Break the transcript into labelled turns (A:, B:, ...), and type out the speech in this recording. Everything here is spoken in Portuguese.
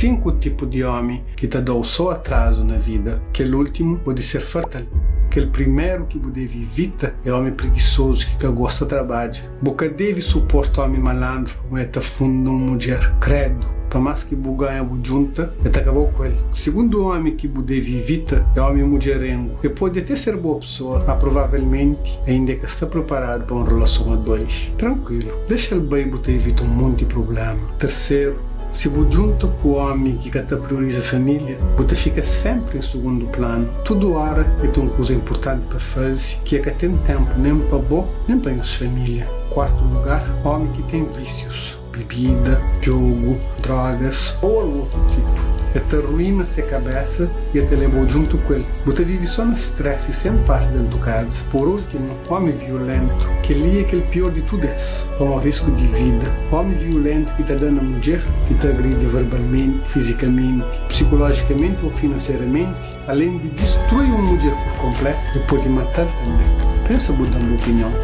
A: 5 tipos de homem que te dão só atraso na vida. Aquele último pode ser fatal. Aquele primeiro que você evita é homem preguiçoso que gosta de trabalho. Você deve suportar homem malandro, mas está fundo uma mulher. Credo. Para mais que você ganha junta, você acabou com ele. Segundo homem que você deve evitar é homem mulherengo. Ele pode até ser boa pessoa, mas provavelmente ainda que está preparado para uma relação a dois. Tranquilo. Deixa ele bem, você evita um monte de problema. Terceiro, se você junta com o homem que prioriza a família, você fica sempre em segundo plano. Tudo hora é uma coisa importante para fazer, que é que tem tempo nem para você, nem para a nossa família. Quarto lugar, homem que tem vícios. Bebida, jogo, drogas ou algum outro tipo. Até arruína sua cabeça e até levou junto com ele. Você vive só no estresse e sem paz dentro de casa. Por último, homem violento, que ele é aquele pior de tudo isso, com um risco de vida. Homem violento que está dando a mulher, que está agride verbalmente, fisicamente, psicologicamente ou financeiramente, além de destruir uma mulher por completo, e pode matar também. Pensa, mudando de opinião.